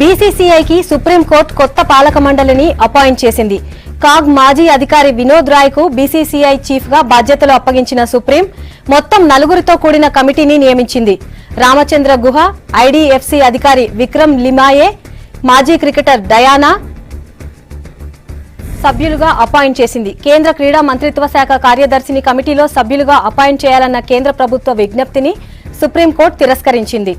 బీసీసీఐకి supreme court కొత్త పాలక మండలిని అపాయింట్ చేసింది. కాగ్ మాజీ అధికారి వినోద్ రాయ్ కు బీసీసీఐ చీఫ్ గా బాధ్యతలు అప్పగించిన సుప్రీం మొత్తం 4 కమిటీని నియమించింది. రామచంద్ర గుహ, ఐడీఎఫ్సీ అధికారి విక్రమ్ లిమాయే, మాజీ క్రికెటర్ డయానా సభ్యులుగా అపాయింట్ చేసింది. కేంద్ర క్రీడా మంత్రిత్వ శాఖ కార్యదర్శిని కమిటీలో సభ్యులుగా అపాయింట్ చేయాలన్న కేంద్ర ప్రభుత్వ విజ్ఞప్తిని సుప్రీంకోర్టు తిరస్కరించింది.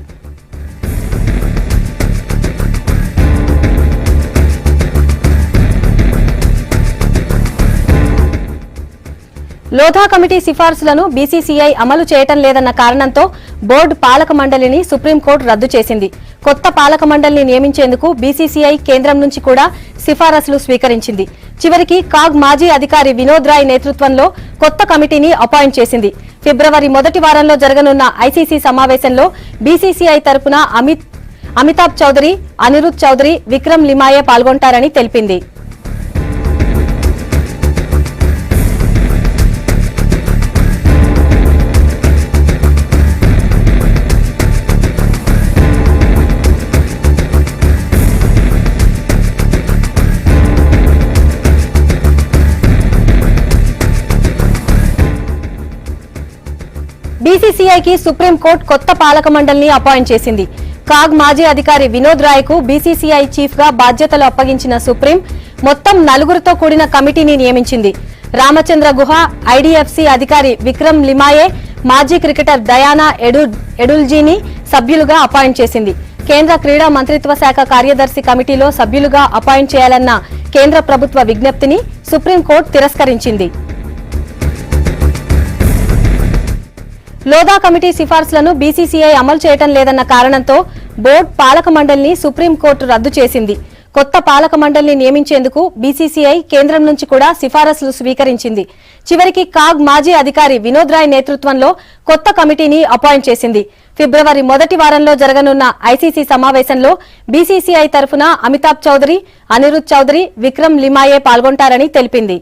లోధా కమిటీ సిఫార్సులను బీసీసీఐ అమలు చేయటం లేదన్న కారణంతో బోర్డు పాలక మండలిని సుప్రీంకోర్టు రద్దు చేసింది. కొత్త పాలక మండలిని నియమించేందుకు బీసీసీఐ కేంద్రం నుంచి కూడా సిఫారసులు స్వీకరించింది. చివరికి కాగ్ మాజీ అధికారి వినోద్ రాయ్ నేతృత్వంలో కొత్త కమిటీని అపాయింట్ చేసింది. ఫిబ్రవరి మొదటి వారంలో జరగనున్న ఐసీసీ సమావేశంలో బీసీసీఐ తరపున అమితాబ్ చౌదరి, అనిరుద్ చౌదరి, విక్రమ్ లిమాయే పాల్గొంటారని తెలిపింది. బీసీసీఐకి సుప్రీంకోర్టు కొత్త పాలక మండలిని అపాయింట్ చేసింది. కాగ్ మాజీ అధికారి వినోద్ రాయ్ కు బీసీసీఐ చీఫ్ గా బాధ్యతలు అప్పగించిన సుప్రీం మొత్తం 4 కమిటీని నియమించింది. రామచంద్ర గుహ, ఐడీఎఫ్సీ అధికారి విక్రమ్ లిమాయే, మాజీ క్రికెటర్ డయానా ఎడుల్జీని సభ్యులుగా అపాయింట్ చేసింది. కేంద్ర క్రీడా మంత్రిత్వ శాఖ కార్యదర్శి కమిటీలో సభ్యులుగా అపాయింట్ చేయాలన్న కేంద్ర ప్రభుత్వ విజ్ఞప్తిని సుప్రీంకోర్టు తిరస్కరించింది. లోధా కమిటీ సిఫార్సులను బీసీసీఐ అమలు చేయటం లేదన్న కారణంతో బోర్డు పాలక మండలిని సుప్రీంకోర్టు రద్దు చేసింది. కొత్త పాలక మండలిని నియమించేందుకు బీసీసీఐ కేంద్రం నుంచి కూడా సిఫారసులు స్వీకరించింది. చివరికి కాగ్ మాజీ అధికారి వినోద్ రాయ్ నేతృత్వంలో కొత్త కమిటీని అపాయింట్ చేసింది. ఫిబ్రవరి మొదటి వారంలో జరగనున్న ఐసీసీ సమావేశంలో బీసీసీఐ తరఫున అమితాబ్ చౌదరి, అనిరుద్ చౌదరి, విక్రమ్ లిమాయే పాల్గొంటారని తెలిపింది.